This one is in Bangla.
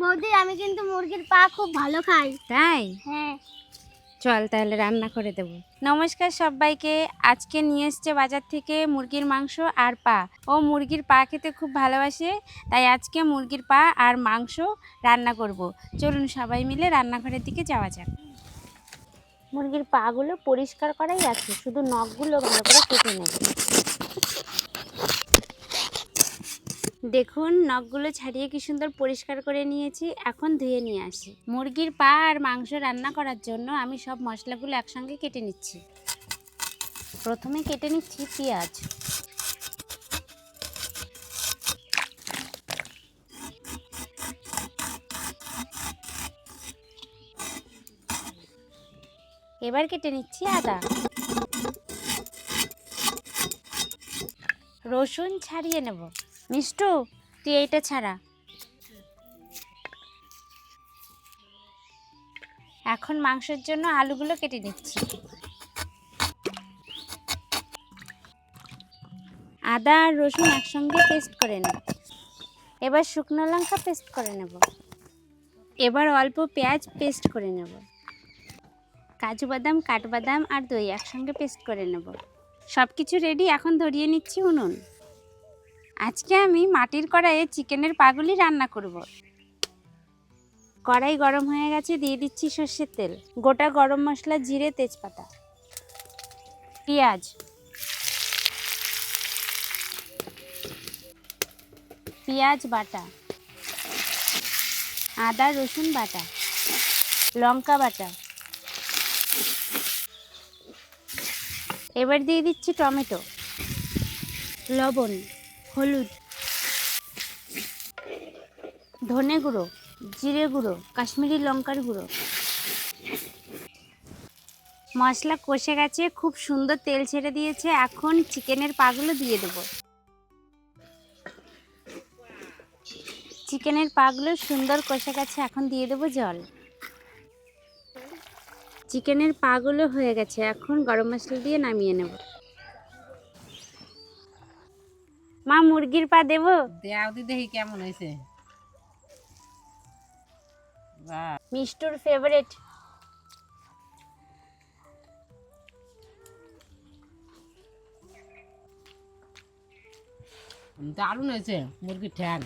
বৌদি আমি কিন্তু মুরগির পা খুব ভালো খাই। তাই? হ্যাঁ। চল তাহলে রান্না করে দেব। নমস্কার সবাইকে। আজকে নিয়ে এসছে বাজার থেকে মুরগির মাংস আর পা। ও মুরগির পা খেতে খুব ভালোবাসে, তাই আজকে মুরগির পা আর মাংস রান্না করব। চলুন সবাই মিলে রান্নাঘরের দিকে যাওয়া যাক। মুরগির পাগুলো পরিষ্কার করাই আছে, শুধু নখগুলো ভালো করে কেটে নেব। দেখুন নখগুলো ছাড়িয়ে কি সুন্দর পরিষ্কার করে নিয়েছি। এখন ধুয়ে নিয়ে আসি। মুরগির পা আর মাংস রান্না করার জন্য আমি সব মশলাগুলো একসঙ্গে কেটে নিচ্ছি। প্রথমে কেটে নিচ্ছি পেঁয়াজ। এবার কেটে নিচ্ছি আদা। রসুন ছাড়িয়ে নেব। মিষ্টু, তুই এইটা ছাড়া। এখন মাংসের জন্য আলুগুলো কেটে নিচ্ছি। আদা আর রসুন একসঙ্গে পেস্ট করে নেব। এবার শুকনো লঙ্কা পেস্ট করে নেব। এবার অল্প পেঁয়াজ পেস্ট করে নেব। কাজু বাদাম, কাঠবাদাম আর দই একসঙ্গে পেস্ট করে নেব। সব কিছু রেডি, এখন ধরিয়ে নিচ্ছি উনুন। আজকে আমি মাটির কড়াইয়ে চিকেনের পাগুলি রান্না করব। কড়াই গরম হয়ে গেছে, দিয়ে দিচ্ছি সর্ষের তেল, গোটা গরম মশলা, জিরে, তেজপাতা, পেঁয়াজ, পেঁয়াজ বাটা, আদা রসুন বাটা, লঙ্কা বাটা। এবার দিয়ে দিচ্ছি টমেটো, লবণ, হলুদ, ধনে গুঁড়ো, জিরে গুঁড়ো, কাশ্মীরি লঙ্কার গুঁড়ো। মশলা কষে গেছে, খুব সুন্দর তেল ছেড়ে দিয়েছে। এখন চিকেনের পাগুলো দিয়ে দেবো। চিকেনের পাগুলো সুন্দর কষে গেছে, এখন দিয়ে দেবো জল। চিকেনের পাগুলো হয়ে গেছে, এখন গরম মশলা দিয়ে নামিয়ে নেব। মা মুরগির পা দেবো? দেও দি দেখি কেমন হয়েছে। মিষ্টুর ফেভারিট। দারুণ হয়েছে মুরগির ঠ্যাং।